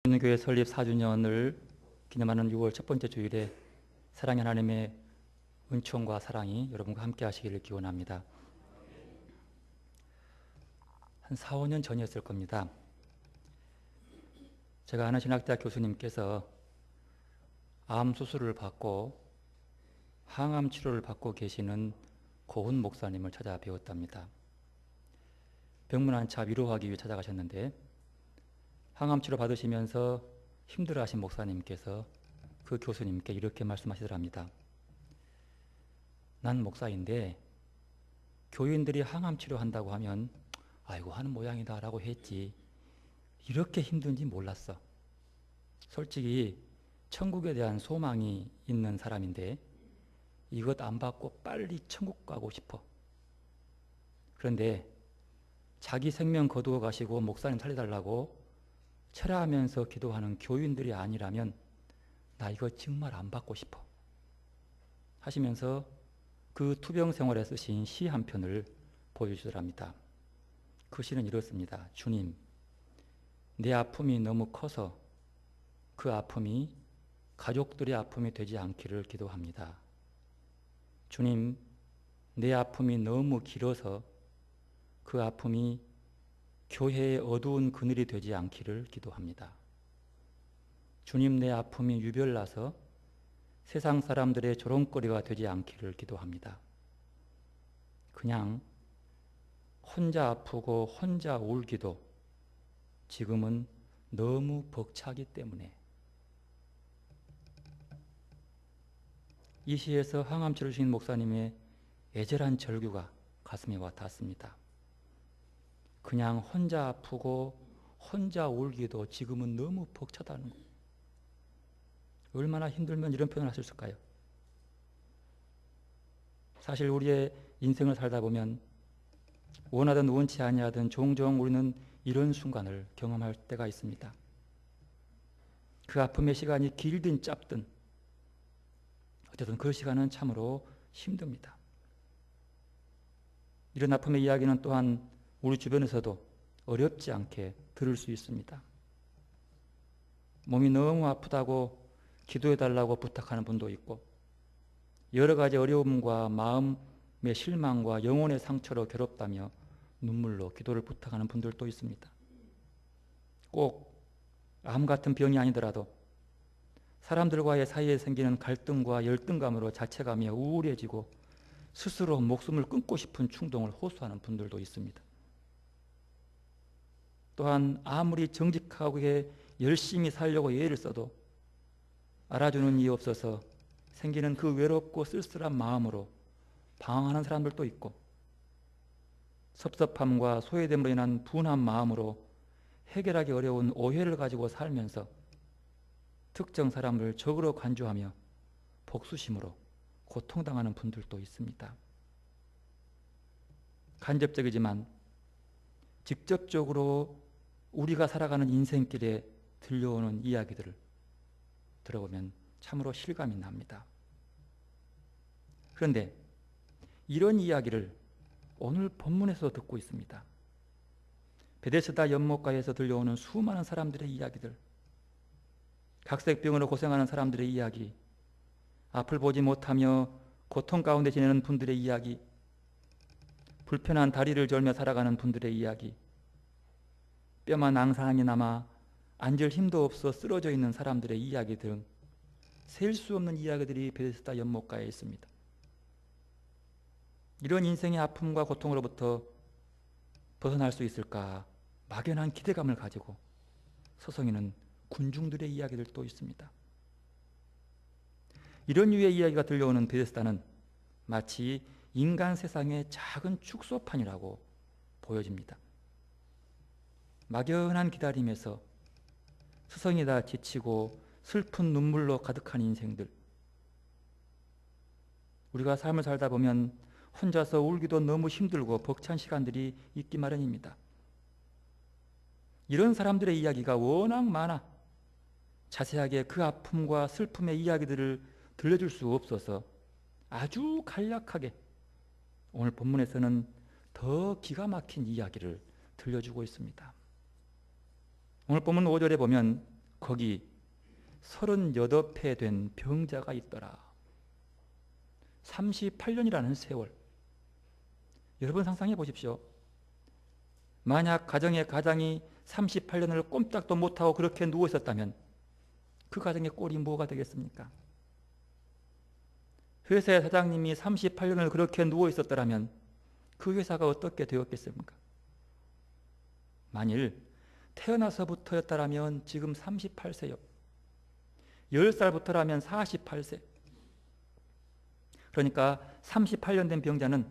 교회 설립 4주년을 기념하는 6월 첫 번째 주일에 사랑의 하나님의 은총과 사랑이 여러분과 함께 하시기를 기원합니다. 한 4, 5년 전이었을 겁니다. 제가 아는 신학대학 교수님께서 암 수술을 받고 항암 치료를 받고 계시는 고훈 목사님을 찾아 뵈었답니다. 병문 안차 위로하기 위해 찾아가셨는데 항암 치료 받으시면서 힘들어하신 목사님께서 그 교수님께 이렇게 말씀하시더랍니다. 난 목사인데 교인들이 항암 치료한다고 하면 아이고 하는 모양이다 라고 했지 이렇게 힘든지 몰랐어. 솔직히 천국에 대한 소망이 있는 사람인데 이것 안 받고 빨리 천국 가고 싶어. 그런데 자기 생명 거두어 가시고 목사님 살려달라고 철야하면서 기도하는 교인들이 아니라면 나 이거 정말 안 받고 싶어 하시면서 그 투병 생활에 쓰신 시 한 편을 보여주더랍니다. 그 시는 이렇습니다. 주님, 내 아픔이 너무 커서 그 아픔이 가족들의 아픔이 되지 않기를 기도합니다. 주님, 내 아픔이 너무 길어서 그 아픔이 교회의 어두운 그늘이 되지 않기를 기도합니다. 주님, 내 아픔이 유별나서 세상 사람들의 조롱거리가 되지 않기를 기도합니다. 그냥 혼자 아프고 혼자 울기도 지금은 너무 벅차기 때문에. 이 시에서 항암 치료 중인 목사님의 애절한 절규가 가슴에 와 닿습니다. 그냥 혼자 아프고 혼자 울기도 지금은 너무 벅차다는 거. 얼마나 힘들면 이런 표현을 할 수 있을까요? 사실 우리의 인생을 살다 보면 원하든 원치 아니하든 종종 우리는 이런 순간을 경험할 때가 있습니다. 그 아픔의 시간이 길든 짧든 어쨌든 그 시간은 참으로 힘듭니다. 이런 아픔의 이야기는 또한 우리 주변에서도 어렵지 않게 들을 수 있습니다. 몸이 너무 아프다고 기도해달라고 부탁하는 분도 있고 여러 가지 어려움과 마음의 실망과 영혼의 상처로 괴롭다며 눈물로 기도를 부탁하는 분들도 있습니다. 꼭 암 같은 병이 아니더라도 사람들과의 사이에 생기는 갈등과 열등감으로 자책하며 우울해지고 스스로 목숨을 끊고 싶은 충동을 호소하는 분들도 있습니다. 또한 아무리 정직하게 열심히 살려고 애를 써도 알아주는 이가 없어서 생기는 그 외롭고 쓸쓸한 마음으로 방황하는 사람들도 있고 섭섭함과 소외됨으로 인한 분한 마음으로 해결하기 어려운 오해를 가지고 살면서 특정 사람을 적으로 간주하며 복수심으로 고통당하는 분들도 있습니다. 간접적이지만 직접적으로 우리가 살아가는 인생길에 들려오는 이야기들을 들어보면 참으로 실감이 납니다. 그런데 이런 이야기를 오늘 본문에서 듣고 있습니다. 베데스다 연못가에서 들려오는 수많은 사람들의 이야기들, 각색병으로 고생하는 사람들의 이야기, 앞을 보지 못하며 고통 가운데 지내는 분들의 이야기, 불편한 다리를 절며 살아가는 분들의 이야기, 뼈만 앙상하게 남아 앉을 힘도 없어 쓰러져 있는 사람들의 이야기 등 셀 수 없는 이야기들이 베데스다 연못가에 있습니다. 이런 인생의 아픔과 고통으로부터 벗어날 수 있을까 막연한 기대감을 가지고 서성이는 군중들의 이야기들도 있습니다. 이런 류의 이야기가 들려오는 베데스다는 마치 인간 세상의 작은 축소판이라고 보여집니다. 막연한 기다림에서 스성이다 지치고 슬픈 눈물로 가득한 인생들, 우리가 삶을 살다 보면 혼자서 울기도 너무 힘들고 벅찬 시간들이 있기 마련입니다. 이런 사람들의 이야기가 워낙 많아 자세하게 그 아픔과 슬픔의 이야기들을 들려줄 수 없어서 아주 간략하게 오늘 본문에서는 더 기가 막힌 이야기를 들려주고 있습니다. 오늘 본문 5절에 보면 거기 38회 된 병자가 있더라. 38년이라는 세월. 여러분 상상해 보십시오. 만약 가정의 가장이 38년을 꼼짝도 못하고 그렇게 누워 있었다면 그 가정의 꼴이 뭐가 되겠습니까? 회사의 사장님이 38년을 그렇게 누워 있었더라면 그 회사가 어떻게 되었겠습니까? 만일 태어나서부터였다면 지금 38세요. 10살부터라면 48세. 그러니까 38년 된 병자는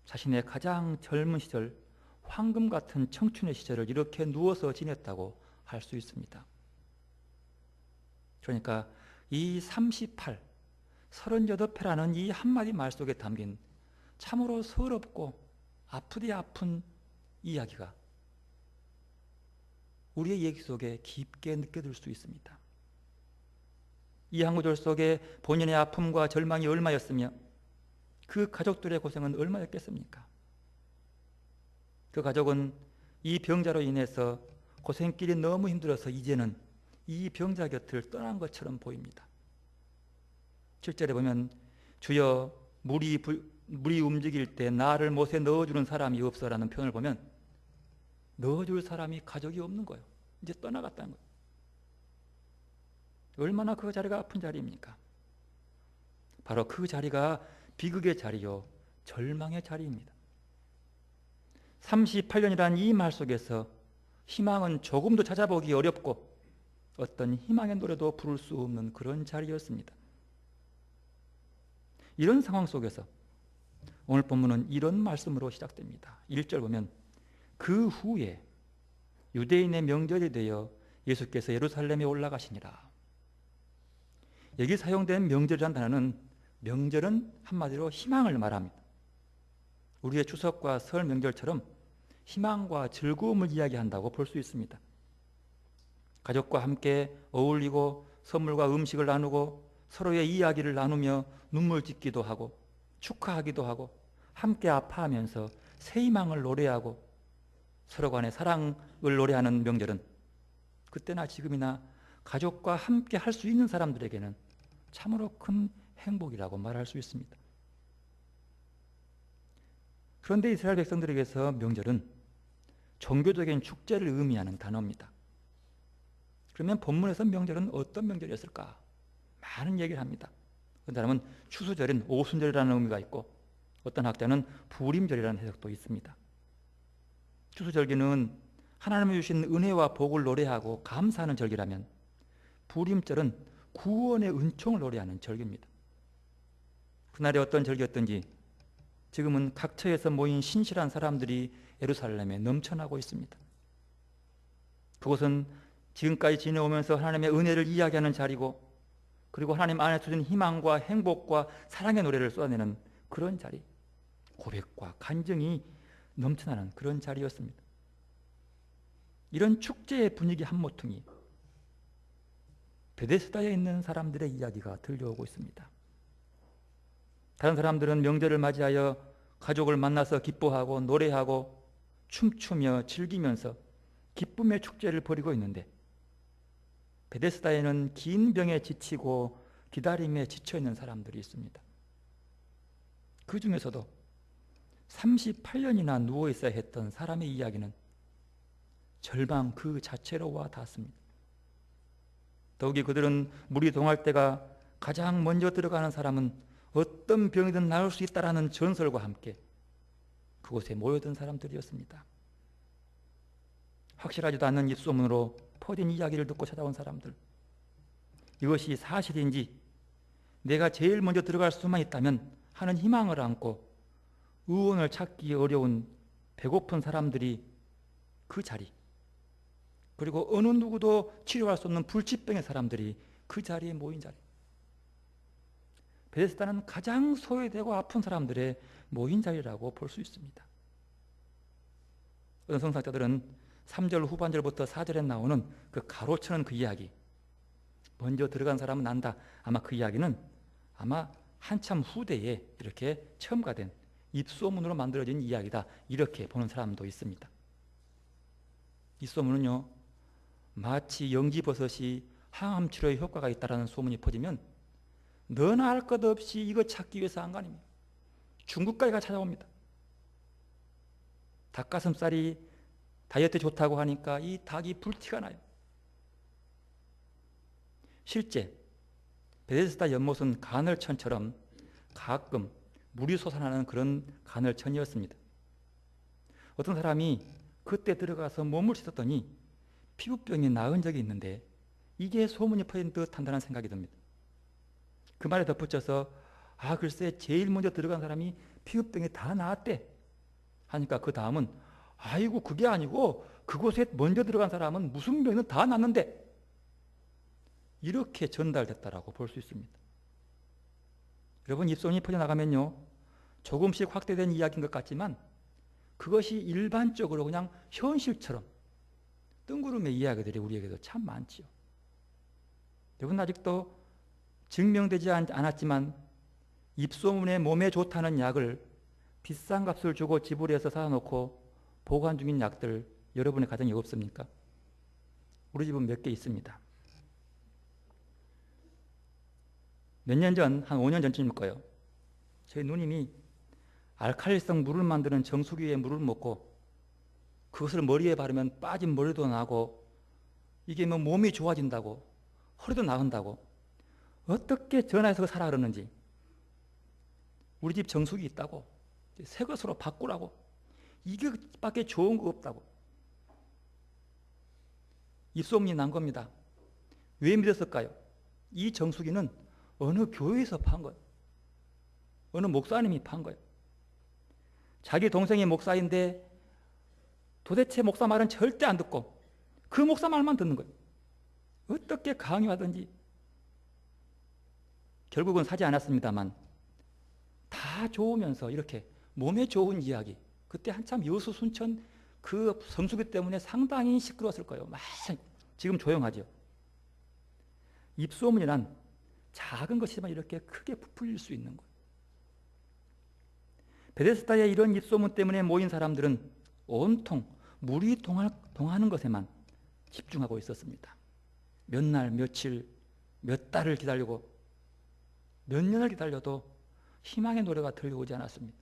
자신의 가장 젊은 시절, 황금 같은 청춘의 시절을 이렇게 누워서 지냈다고 할 수 있습니다. 그러니까 이 38, 38회라는 이 한마디 말 속에 담긴 참으로 서럽고 아프디 아픈 이야기가 우리의 얘기 속에 깊게 느껴질 수 있습니다. 이 한 구절 속에 본인의 아픔과 절망이 얼마였으며 그 가족들의 고생은 얼마였겠습니까? 그 가족은 이 병자로 인해서 고생길이 너무 힘들어서 이제는 이 병자 곁을 떠난 것처럼 보입니다. 7절에 보면 주여 물이 움직일 때 나를 못에 넣어주는 사람이 없어라는 표현을 보면 넣어줄 사람이 가족이 없는 거예요. 이제 떠나갔다는 거예요. 얼마나 그 자리가 아픈 자리입니까? 바로 그 자리가 비극의 자리요, 절망의 자리입니다. 38년이라는 이 말 속에서 희망은 조금도 찾아보기 어렵고 어떤 희망의 노래도 부를 수 없는 그런 자리였습니다. 이런 상황 속에서 오늘 본문은 이런 말씀으로 시작됩니다. 1절 보면 그 후에 유대인의 명절이 되어 예수께서 예루살렘에 올라가시니라. 여기 사용된 명절이라는 단어는 명절은 한마디로 희망을 말합니다. 우리의 추석과 설 명절처럼 희망과 즐거움을 이야기한다고 볼 수 있습니다. 가족과 함께 어울리고 선물과 음식을 나누고 서로의 이야기를 나누며 눈물 짓기도 하고 축하하기도 하고 함께 아파하면서 새 희망을 노래하고 서로 간의 사랑을 노래하는 명절은 그때나 지금이나 가족과 함께 할 수 있는 사람들에게는 참으로 큰 행복이라고 말할 수 있습니다. 그런데 이스라엘 백성들에게서 명절은 종교적인 축제를 의미하는 단어입니다. 그러면 본문에서 명절은 어떤 명절이었을까? 많은 얘기를 합니다. 어떤 사람은 추수절인 오순절이라는 의미가 있고 어떤 학자는 부림절이라는 해석도 있습니다. 추수절기는 하나님이 주신 은혜와 복을 노래하고 감사하는 절기라면 부림절은 구원의 은총을 노래하는 절기입니다. 그날이 어떤 절기였던지 지금은 각처에서 모인 신실한 사람들이 예루살렘에 넘쳐나고 있습니다. 그곳은 지금까지 지내오면서 하나님의 은혜를 이야기하는 자리고 그리고 하나님 안에 주신 희망과 행복과 사랑의 노래를 쏟아내는 그런 자리, 고백과 간증이 넘쳐나는 그런 자리였습니다. 이런 축제의 분위기 한 모퉁이 베데스다에 있는 사람들의 이야기가 들려오고 있습니다. 다른 사람들은 명절을 맞이하여 가족을 만나서 기뻐하고 노래하고 춤추며 즐기면서 기쁨의 축제를 벌이고 있는데 베데스다에는 긴 병에 지치고 기다림에 지쳐있는 사람들이 있습니다. 그 중에서도 38년이나 누워있어야 했던 사람의 이야기는 절망 그 자체로 와 닿았습니다. 더욱이 그들은 물이 동할 때가 가장 먼저 들어가는 사람은 어떤 병이든 나을 수 있다라는 전설과 함께 그곳에 모여든 사람들이었습니다. 확실하지도 않는 입소문으로 퍼진 이야기를 듣고 찾아온 사람들, 이것이 사실인지 내가 제일 먼저 들어갈 수만 있다면 하는 희망을 안고 의원을 찾기 어려운 배고픈 사람들이 그 자리, 그리고 어느 누구도 치료할 수 없는 불치병의 사람들이 그 자리에 모인 자리, 베데스다는 가장 소외되고 아픈 사람들의 모인 자리라고 볼 수 있습니다. 어떤 성사자들은 3절 후반절부터 4절에 나오는 그 가로치는 그 이야기, 먼저 들어간 사람은 안다, 아마 그 이야기는 아마 한참 후대에 이렇게 첨가된 입소문으로 만들어진 이야기다, 이렇게 보는 사람도 있습니다. 이 소문은요, 마치 영지버섯이 항암 치료에 효과가 있다는 소문이 퍼지면 너나 할 것 없이 이거 찾기 위해서 안간입니다. 중국까지 가 찾아옵니다. 닭가슴살이 다이어트에 좋다고 하니까 이 닭이 불티가 나요. 실제 베데스다 연못은 간헐천처럼 가끔 물이 솟아나는 그런 간헐천이었습니다. 어떤 사람이 그때 들어가서 몸을 씻었더니 피부병이 나은 적이 있는데 이게 소문이 퍼진 듯 한다는 생각이 듭니다. 그 말에 덧붙여서 글쎄 제일 먼저 들어간 사람이 피부병이 다 나았대 하니까 그 다음은 아이고 그게 아니고 그곳에 먼저 들어간 사람은 무슨 병은 다 낫는데 이렇게 전달됐다라고 볼 수 있습니다. 여러분 입소문이 퍼져나가면요 조금씩 확대된 이야기인 것 같지만 그것이 일반적으로 그냥 현실처럼 뜬구름의 이야기들이 우리에게도 참 많지요. 여러분 아직도 증명되지 않았지만 입소문에 몸에 좋다는 약을 비싼 값을 주고 지불해서 사다 놓고 보관 중인 약들 여러분의 가정에 없습니까? 우리 집은 몇 개 있습니다. 몇 년 전, 한 5년 전쯤일 거예요. 저희 누님이 알칼리성 물을 만드는 정수기에 물을 먹고 그것을 머리에 바르면 빠진 머리도 나고 이게 뭐 몸이 좋아진다고 허리도 나은다고 어떻게 전화해서 사라 그러는지 우리 집 정수기 있다고 새 것으로 바꾸라고 이게밖에 좋은 거 없다고 입소문이 난 겁니다. 왜 믿었을까요? 이 정수기는 어느 교회에서 판 거예요. 어느 목사님이 판 거예요. 자기 동생이 목사인데 도대체 목사 말은 절대 안 듣고 그 목사 말만 듣는 거예요. 어떻게 강요하든지 결국은 사지 않았습니다만 다 좋으면서 이렇게 몸에 좋은 이야기 그때 한참 여수 순천 그 성수기 때문에 상당히 시끄러웠을 거예요. 막 지금 조용하죠. 입소문이란 작은 것이지만 이렇게 크게 부풀릴 수 있는 거예요. 베데스다의 이런 입소문 때문에 모인 사람들은 온통 물이 동하는 것에만 집중하고 있었습니다. 몇 날, 며칠, 몇 달을 기다리고 몇 년을 기다려도 희망의 노래가 들려오지 않았습니다.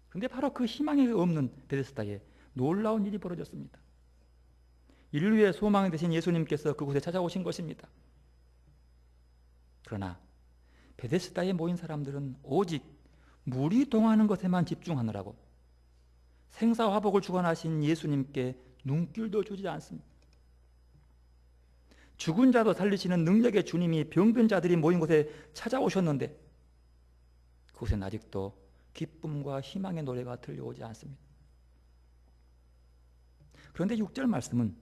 그런데 바로 그 희망이 없는 베데스다에 놀라운 일이 벌어졌습니다. 인류의 소망이 되신 예수님께서 그곳에 찾아오신 것입니다. 그러나 베데스다에 모인 사람들은 오직 물이 동하는 것에만 집중하느라고 생사화복을 주관하신 예수님께 눈길도 주지 않습니다. 죽은 자도 살리시는 능력의 주님이 병든 자들이 모인 곳에 찾아오셨는데 그곳엔 아직도 기쁨과 희망의 노래가 들려오지 않습니다. 그런데 6절 말씀은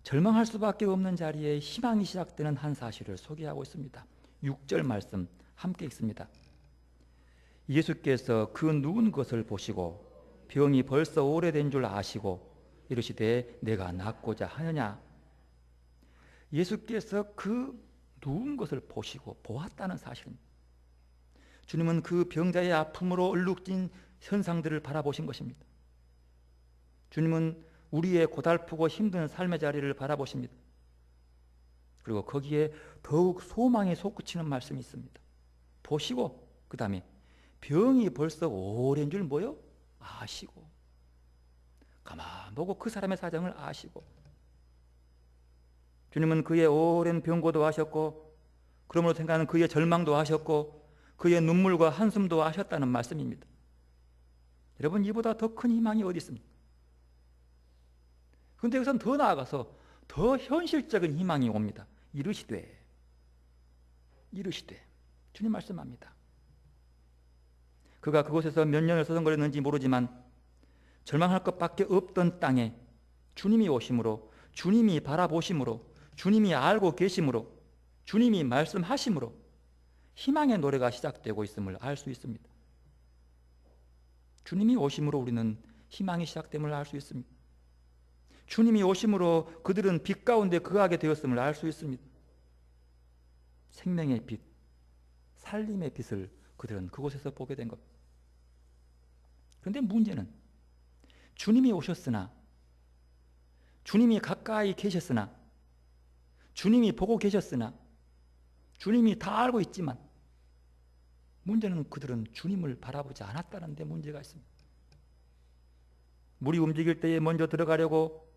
절망할 수밖에 없는 자리에 희망이 시작되는 한 사실을 소개하고 있습니다. 6절 말씀 함께 읽습니다. 예수께서 그 누운 것을 보시고 병이 벌써 오래된 줄 아시고 이르시되 내가 낫고자 하느냐. 예수께서 그 누운 것을 보시고 보았다는 사실입니다. 주님은 그 병자의 아픔으로 얼룩진 현상들을 바라보신 것입니다. 주님은 우리의 고달프고 힘든 삶의 자리를 바라보십니다. 그리고 거기에 더욱 소망이 솟구치는 말씀이 있습니다. 보시고 그 다음에 병이 벌써 오랜 줄 뭐요? 아시고 가만 보고 그 사람의 사정을 아시고 주님은 그의 오랜 병고도 아셨고 그러므로 생각하는 그의 절망도 아셨고 그의 눈물과 한숨도 아셨다는 말씀입니다. 여러분 이보다 더 큰 희망이 어디 있습니까? 그런데 여기서는 더 나아가서 더 현실적인 희망이 옵니다. 이르시되 주님 말씀합니다. 그가 그곳에서 몇 년을 서성거렸는지 모르지만 절망할 것밖에 없던 땅에 주님이 오심으로 주님이 바라보심으로 주님이 알고 계심으로 주님이 말씀하심으로 희망의 노래가 시작되고 있음을 알 수 있습니다. 주님이 오심으로 우리는 희망이 시작됨을 알 수 있습니다. 주님이 오심으로 그들은 빛 가운데 거하게 되었음을 알 수 있습니다. 생명의 빛, 살림의 빛을 그들은 그곳에서 보게 된 겁니다. 그런데 문제는 주님이 오셨으나 주님이 가까이 계셨으나, 주님이 보고 계셨으나, 주님이 다 알고 있지만 문제는 그들은 주님을 바라보지 않았다는 데 문제가 있습니다. 물이 움직일 때에 먼저 들어가려고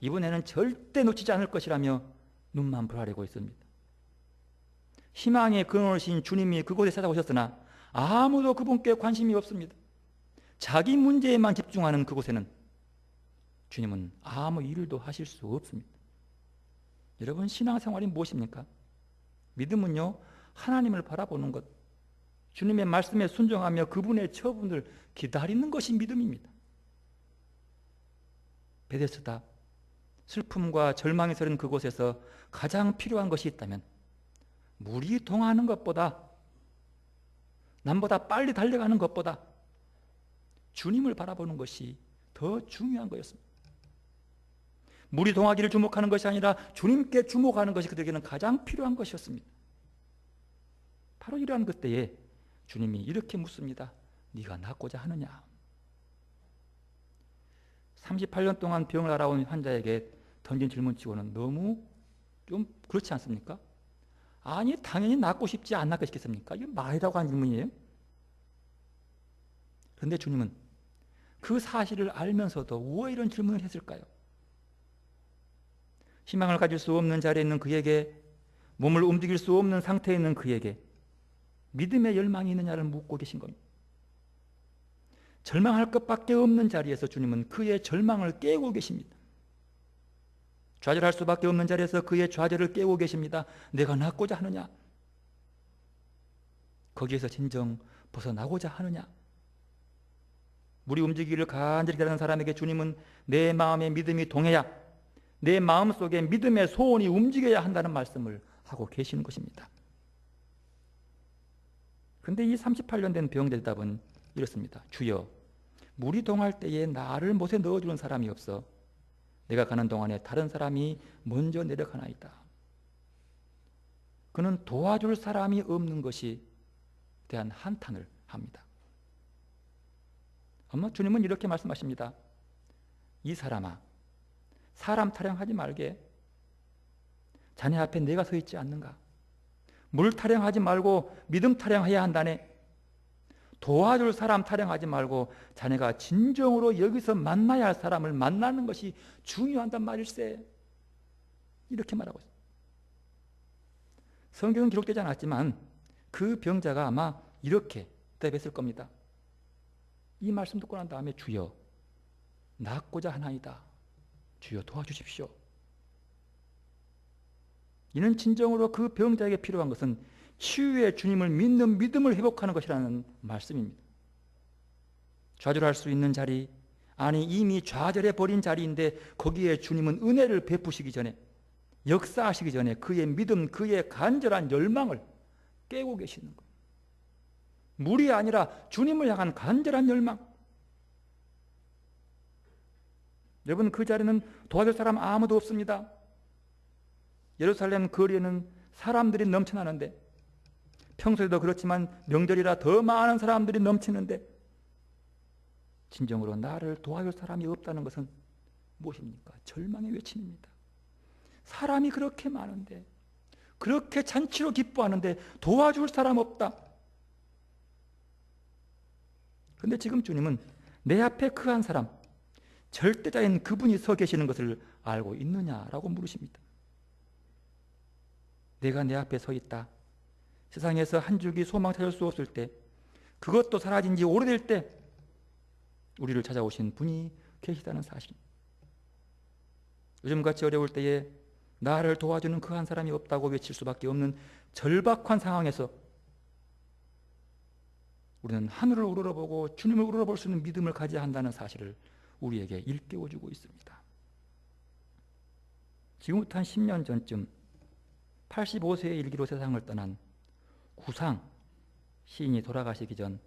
이번에는 절대 놓치지 않을 것이라며 눈만 불하려고 했습니다. 희망의 근원이신 주님이 그곳에 찾아오셨으나 아무도 그분께 관심이 없습니다. 자기 문제에만 집중하는 그곳에는 주님은 아무 일도 하실 수 없습니다. 여러분, 신앙생활이 무엇입니까? 믿음은요, 하나님을 바라보는 것, 주님의 말씀에 순종하며 그분의 처분을 기다리는 것이 믿음입니다. 베데스다, 슬픔과 절망이 서린 그곳에서 가장 필요한 것이 있다면 물이 동하는 것보다, 남보다 빨리 달려가는 것보다 주님을 바라보는 것이 더 중요한 거였습니다. 물이 동하기를 주목하는 것이 아니라 주님께 주목하는 것이 그들에게는 가장 필요한 것이었습니다. 바로 이러한 그때에 주님이 이렇게 묻습니다. 네가 낫고자 하느냐? 38년 동안 병을 앓아온 환자에게 던진 질문치고는 너무 좀 그렇지 않습니까? 아니, 당연히 낫고 싶지 안 낫게 시켰습니까? 이게 말이라고 하는 질문이에요. 그런데 주님은 그 사실을 알면서도 왜 이런 질문을 했을까요? 희망을 가질 수 없는 자리에 있는 그에게, 몸을 움직일 수 없는 상태에 있는 그에게 믿음의 열망이 있느냐를 묻고 계신 겁니다. 절망할 것밖에 없는 자리에서 주님은 그의 절망을 깨우고 계십니다. 좌절할 수밖에 없는 자리에서 그의 좌절을 깨우고 계십니다. 내가 낫고자 하느냐? 거기에서 진정 벗어나고자 하느냐? 물이 움직이기를 간절히 기다리는 사람에게 주님은 내 마음에 믿음이 동해야, 내 마음속에 믿음의 소원이 움직여야 한다는 말씀을 하고 계시는 것입니다. 그런데 이 38년 된 병자의 답은 이렇습니다. 주여, 물이 동할 때에 나를 못에 넣어주는 사람이 없어 내가 가는 동안에 다른 사람이 먼저 내려가나이다. 그는 도와줄 사람이 없는 것이 대한 한탄을 합니다. 어머, 주님은 이렇게 말씀하십니다. 이 사람아, 사람 타령하지 말게. 자네 앞에 내가 서 있지 않는가? 물 타령하지 말고 믿음 타령해야 한다네. 도와줄 사람 타령하지 말고 자네가 진정으로 여기서 만나야 할 사람을 만나는 것이 중요하단 말일세. 이렇게 말하고 있습니다. 성경은 기록되지 않았지만 그 병자가 아마 이렇게 대답했을 겁니다. 이 말씀 듣고 난 다음에 주여, 낫고자 하나이다. 주여, 도와주십시오. 이는 진정으로 그 병자에게 필요한 것은 치유의 주님을 믿는 믿음을 회복하는 것이라는 말씀입니다. 좌절할 수 있는 자리, 아니 이미 좌절해 버린 자리인데 거기에 주님은 은혜를 베푸시기 전에, 역사하시기 전에 그의 믿음, 그의 간절한 열망을 깨고 계시는 거예요. 물이 아니라 주님을 향한 간절한 열망. 여러분, 그 자리는 도와줄 사람 아무도 없습니다. 예루살렘 거리에는 사람들이 넘쳐나는데, 평소에도 그렇지만 명절이라 더 많은 사람들이 넘치는데 진정으로 나를 도와줄 사람이 없다는 것은 무엇입니까? 절망의 외침입니다. 사람이 그렇게 많은데, 그렇게 잔치로 기뻐하는데 도와줄 사람 없다. 그런데 지금 주님은 내 앞에 그 한 사람, 절대자인 그분이 서 계시는 것을 알고 있느냐라고 물으십니다. 내가 내 앞에 서 있다. 세상에서 한 줄기 소망 찾을 수 없을 때, 그것도 사라진 지 오래될 때 우리를 찾아오신 분이 계시다는 사실. 요즘같이 어려울 때에 나를 도와주는 그 한 사람이 없다고 외칠 수밖에 없는 절박한 상황에서 우리는 하늘을 우러러보고 주님을 우러러볼 수 있는 믿음을 가져야 한다는 사실을 우리에게 일깨워주고 있습니다. 지금부터 한 10년 전쯤 85세의 일기로 세상을 떠난 구상 시인이 돌아가시기 전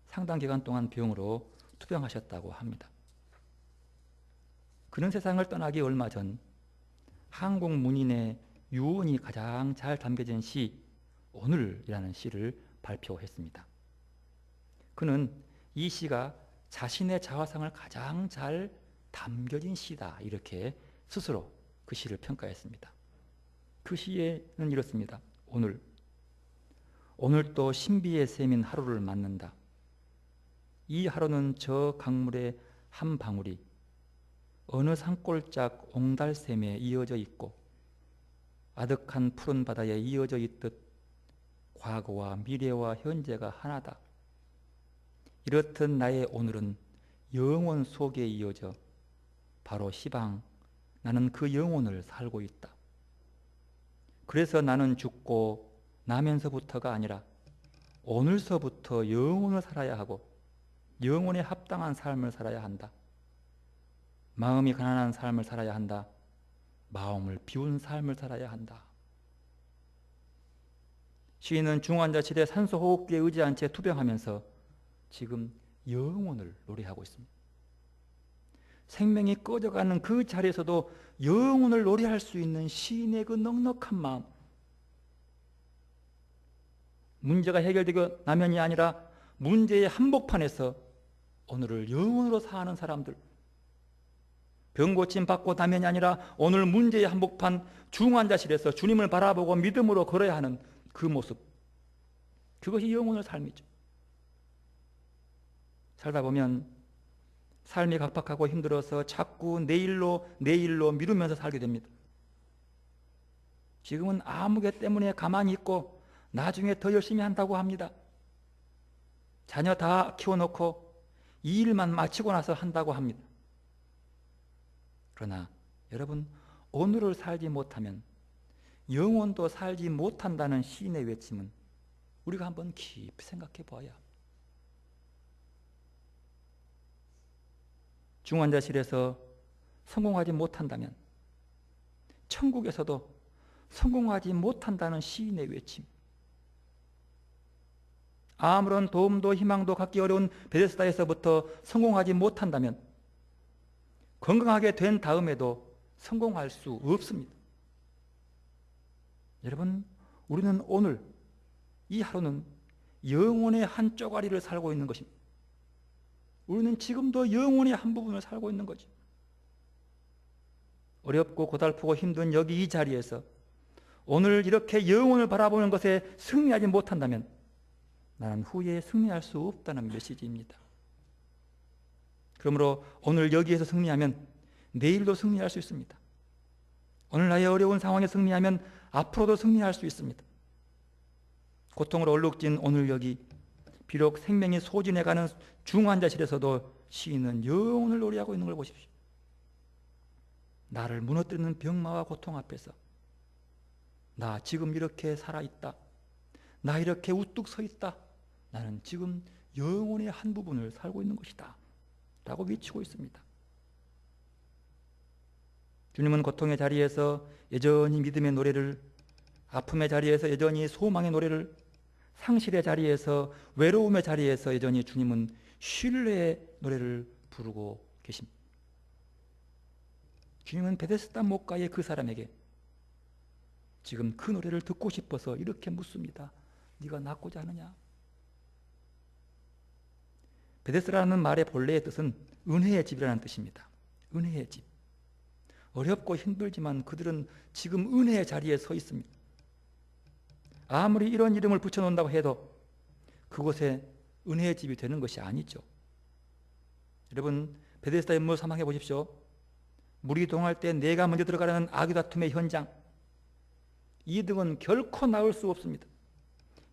상당 기간 동안 병으로 투병하셨다고 합니다. 그는 세상을 떠나기 얼마 전 한국 문인의 유언이 가장 잘 담겨진 시 오늘이라는 시를 발표했습니다. 그는 이 시가 자신의 자화상을 가장 잘 담겨진 시다 이렇게 스스로 그 시를 평가했습니다. 그 시에는 이렇습니다. 오늘 또 신비의 샘인 하루를 맞는다. 이 하루는 저 강물의 한 방울이 어느 산골짝 옹달샘에 이어져 있고 아득한 푸른 바다에 이어져 있듯 과거와 미래와 현재가 하나다. 이렇듯 나의 오늘은 영원 속에 이어져 바로 시방 나는 그 영혼을 살고 있다. 그래서 나는 죽고 나면서부터가 아니라 오늘서부터 영혼을 살아야 하고 영혼에 합당한 삶을 살아야 한다. 마음이 가난한 삶을 살아야 한다. 마음을 비운 삶을 살아야 한다. 시인은 중환자실에 산소호흡기에 의지한 채 투병하면서 지금 영혼을 노래하고 있습니다. 생명이 꺼져가는 그 자리에서도 영혼을 노래할 수 있는 시인의 그 넉넉한 마음. 문제가 해결되고 나면이 아니라 문제의 한복판에서 오늘을 영혼으로 사는 사람들. 병고침 받고 나면이 아니라 오늘 문제의 한복판 중환자실에서 주님을 바라보고 믿음으로 걸어야 하는 그 모습. 그것이 영혼의 삶이죠. 살다 보면 삶이 각박하고 힘들어서 자꾸 내일로 미루면서 살게 됩니다. 지금은 아무개 때문에 가만히 있고 나중에 더 열심히 한다고 합니다. 자녀 다 키워놓고 이 일만 마치고 나서 한다고 합니다. 그러나 여러분, 오늘을 살지 못하면 영혼도 살지 못한다는 시인의 외침은 우리가 한번 깊이 생각해 봐야 합니다. 중환자실에서 성공하지 못한다면 천국에서도 성공하지 못한다는 시인의 외침. 아무런 도움도 희망도 갖기 어려운 베데스다에서부터 성공하지 못한다면 건강하게 된 다음에도 성공할 수 없습니다. 여러분, 우리는 오늘 이 하루는 영혼의 한 쪼가리를 살고 있는 것입니다. 우리는 지금도 영혼의 한 부분을 살고 있는 거죠. 어렵고 고달프고 힘든 여기 이 자리에서 오늘 이렇게 영혼을 바라보는 것에 승리하지 못한다면 나는 후에 승리할 수 없다는 메시지입니다. 그러므로 오늘 여기에서 승리하면 내일도 승리할 수 있습니다. 오늘 나의 어려운 상황에 승리하면 앞으로도 승리할 수 있습니다. 고통으로 얼룩진 오늘 여기, 비록 생명이 소진해가는 중환자실에서도 시인은 영혼을 노래하고 있는 걸 보십시오. 나를 무너뜨리는 병마와 고통 앞에서 나 지금 이렇게 살아있다. 나 이렇게 우뚝 서 있다. 나는 지금 영혼의 한 부분을 살고 있는 것이다. 라고 외치고 있습니다. 주님은 고통의 자리에서 여전히 믿음의 노래를, 아픔의 자리에서 여전히 소망의 노래를, 상실의 자리에서, 외로움의 자리에서 여전히 주님은 신뢰의 노래를 부르고 계십니다. 주님은 베데스다 목가의 그 사람에게 지금 그 노래를 듣고 싶어서 이렇게 묻습니다. 네가 낫고자 하느냐? 베데스다라는 말의 본래의 뜻은 은혜의 집이라는 뜻입니다. 은혜의 집. 어렵고 힘들지만 그들은 지금 은혜의 자리에 서 있습니다. 아무리 이런 이름을 붙여놓는다고 해도 그곳에 은혜의 집이 되는 것이 아니죠. 여러분, 베데스다의 물 상상해 보십시오. 물이 동할 때 내가 먼저 들어가려는 아귀다툼의 현장. 2등은 결코 나올 수 없습니다.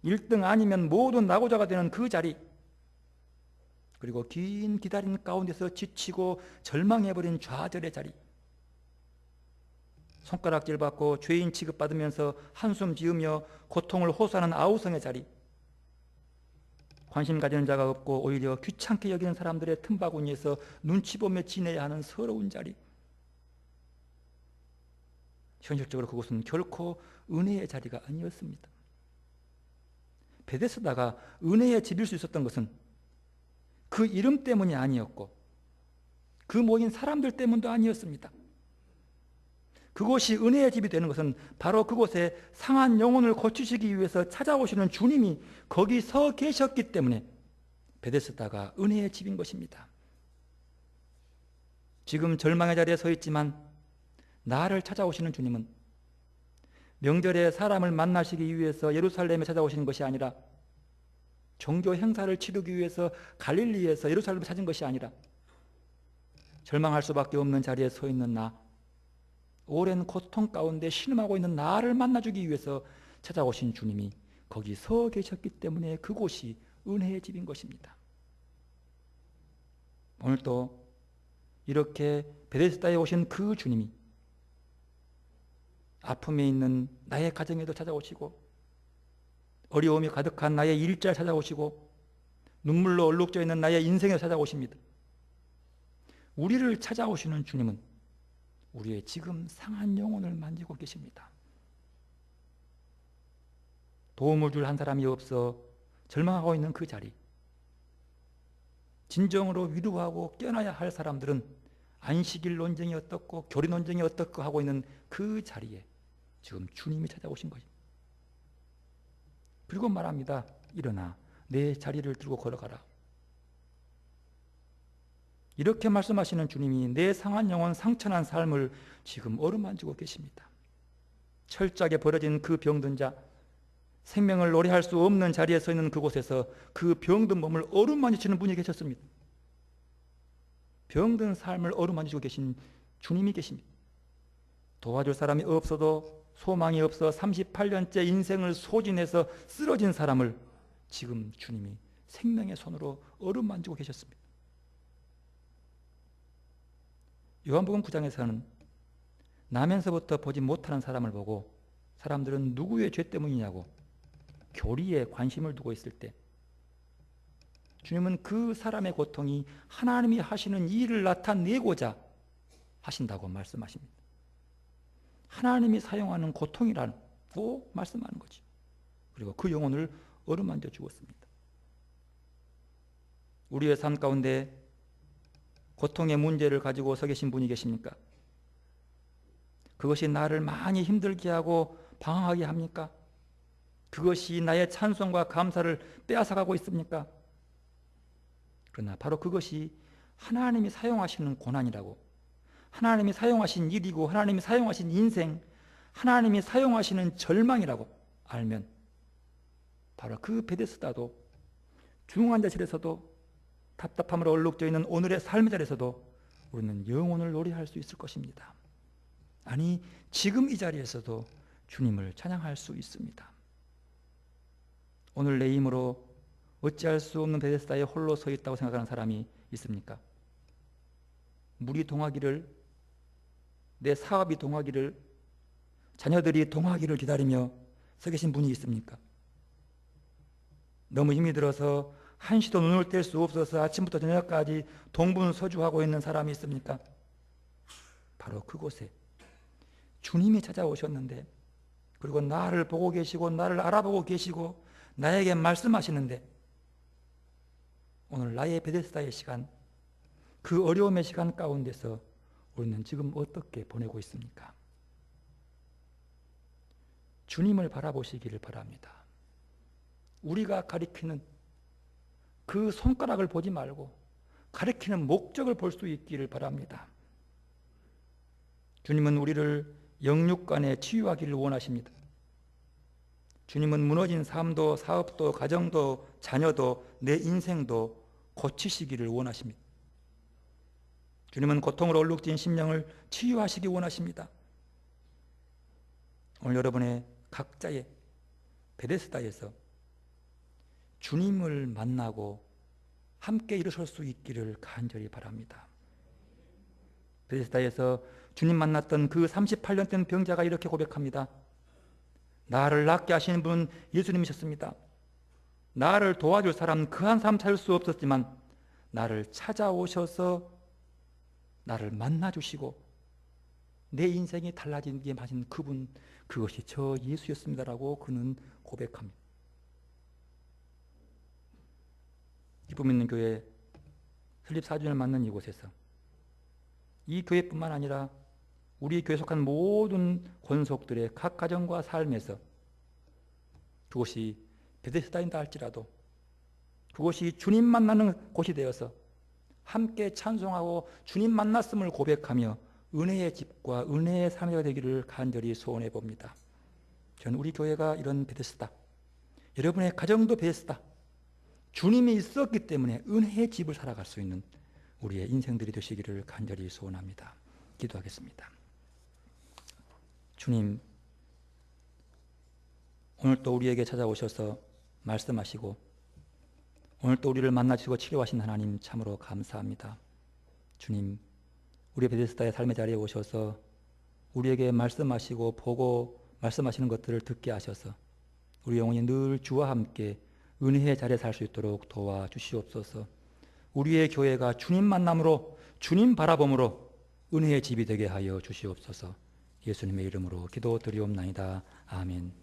1등 아니면 모두 낙오자가 되는 그 자리. 그리고 긴 기다림 가운데서 지치고 절망해버린 좌절의 자리. 손가락질 받고 죄인 취급받으면서 한숨 지으며 고통을 호소하는 아우성의 자리. 관심 가지는 자가 없고 오히려 귀찮게 여기는 사람들의 틈바구니에서 눈치 보며 지내야 하는 서러운 자리. 현실적으로 그곳은 결코 은혜의 자리가 아니었습니다. 베데스다가 은혜의 집일 수 있었던 것은 그 이름 때문이 아니었고 그 모인 사람들 때문도 아니었습니다. 그곳이 은혜의 집이 되는 것은 바로 그곳에 상한 영혼을 고치시기 위해서 찾아오시는 주님이 거기 서 계셨기 때문에 베데스다가 은혜의 집인 것입니다. 지금 절망의 자리에 서 있지만 나를 찾아오시는 주님은 명절에 사람을 만나시기 위해서 예루살렘에 찾아오시는 것이 아니라, 종교 행사를 치르기 위해서 갈릴리에서 예루살렘을 찾은 것이 아니라, 절망할 수밖에 없는 자리에 서 있는 나, 오랜 고통 가운데 신음하고 있는 나를 만나주기 위해서 찾아오신 주님이 거기 서 계셨기 때문에 그곳이 은혜의 집인 것입니다. 오늘도 이렇게 베데스다에 오신 그 주님이 아픔에 있는 나의 가정에도 찾아오시고, 어려움이 가득한 나의 일자에 찾아오시고, 눈물로 얼룩져 있는 나의 인생에 찾아오십니다. 우리를 찾아오시는 주님은 우리의 지금 상한 영혼을 만지고 계십니다. 도움을 줄 한 사람이 없어 절망하고 있는 그 자리, 진정으로 위로하고 깨어나야 할 사람들은 안식일 논쟁이 어떻고 교리 논쟁이 어떻고 하고 있는 그 자리에 지금 주님이 찾아오신 것입니다. 그리고 말합니다. 일어나 내 자리를 들고 걸어가라. 이렇게 말씀하시는 주님이 내 상한 영혼, 상처난 삶을 지금 어루만지고 계십니다. 철저하게 벌어진 그 병든 자, 생명을 노래할 수 없는 자리에 서 있는 그곳에서 그 병든 몸을 어루만지시는 분이 계셨습니다. 병든 삶을 어루만지고 계신 주님이 계십니다. 도와줄 사람이 없어도 소망이 없어 38년째 인생을 소진해서 쓰러진 사람을 지금 주님이 생명의 손으로 어루만지고 계셨습니다. 요한복음 9장에서는 나면서부터 보지 못하는 사람을 보고 사람들은 누구의 죄 때문이냐고 교리에 관심을 두고 있을 때, 주님은 그 사람의 고통이 하나님이 하시는 일을 나타내고자 하신다고 말씀하십니다. 하나님이 사용하는 고통이라고 말씀하는 거죠. 그리고 그 영혼을 어루만져 주었습니다. 우리의 삶 가운데 고통의 문제를 가지고 서 계신 분이 계십니까? 그것이 나를 많이 힘들게 하고 방황하게 합니까? 그것이 나의 찬송과 감사를 빼앗아가고 있습니까? 그러나 바로 그것이 하나님이 사용하시는 고난이라고, 하나님이 사용하신 일이고, 하나님이 사용하신 인생, 하나님이 사용하시는 절망이라고 알면 바로 그 베데스다도, 중환자실에서도, 답답함으로 얼룩져 있는 오늘의 삶의 자리에서도 우리는 영혼을 노래할 수 있을 것입니다. 아니, 지금 이 자리에서도 주님을 찬양할 수 있습니다. 오늘 내 힘으로 어찌할 수 없는 베데스다에 홀로 서 있다고 생각하는 사람이 있습니까? 물이 동하기를, 내 사업이 동하기를, 자녀들이 동하기를 기다리며 서 계신 분이 있습니까? 너무 힘이 들어서 한시도 눈을 뗄 수 없어서 아침부터 저녁까지 동분서주하고 있는 사람이 있습니까? 바로 그곳에 주님이 찾아오셨는데, 그리고 나를 보고 계시고 나를 알아보고 계시고 나에게 말씀하시는데, 오늘 나의 베데스다의 시간, 그 어려움의 시간 가운데서 우리는 지금 어떻게 보내고 있습니까? 주님을 바라보시기를 바랍니다. 우리가 가리키는 그 손가락을 보지 말고 가리키는 목적을 볼 수 있기를 바랍니다. 주님은 우리를 영육간에 치유하기를 원하십니다. 주님은 무너진 삶도, 사업도, 가정도, 자녀도, 내 인생도 고치시기를 원하십니다. 주님은 고통으로 얼룩진 심령을 치유하시기 원하십니다. 오늘 여러분의 각자의 베데스다에서 주님을 만나고 함께 일어설 수 있기를 간절히 바랍니다. 베데스다에서 주님 만났던 그 38년 된 병자가 이렇게 고백합니다. 나를 낫게 하시는 분은 예수님이셨습니다. 나를 도와줄 사람 그 한 사람 찾을 수 없었지만 나를 찾아오셔서 나를 만나주시고 내 인생이 달라지게 하신 그분, 그것이 저 예수였습니다라고 그는 고백합니다. 기쁨 있는 교회 설립 4주년을 맞는 이곳에서 이 교회뿐만 아니라 우리 교회에 속한 모든 권속들의 각 가정과 삶에서 그곳이 베데스다인다 할지라도 그곳이 주님 만나는 곳이 되어서 함께 찬송하고 주님 만났음을 고백하며 은혜의 집과 은혜의 삶이 되기를 간절히 소원해 봅니다. 저는 우리 교회가 이런 베데스다, 여러분의 가정도 베데스다, 주님이 있었기 때문에 은혜의 집을 살아갈 수 있는 우리의 인생들이 되시기를 간절히 소원합니다. 기도하겠습니다. 주님, 오늘 또 우리에게 찾아오셔서 말씀하시고 오늘 또 우리를 만나주시고 치료하신 하나님 참으로 감사합니다. 주님, 우리 베데스다의 삶의 자리에 오셔서 우리에게 말씀하시고 보고 말씀하시는 것들을 듣게 하셔서 우리 영혼이 늘 주와 함께 은혜의 자리에 살 수 있도록 도와주시옵소서. 우리의 교회가 주님 만남으로, 주님 바라봄으로 은혜의 집이 되게 하여 주시옵소서. 예수님의 이름으로 기도드리옵나이다. 아멘.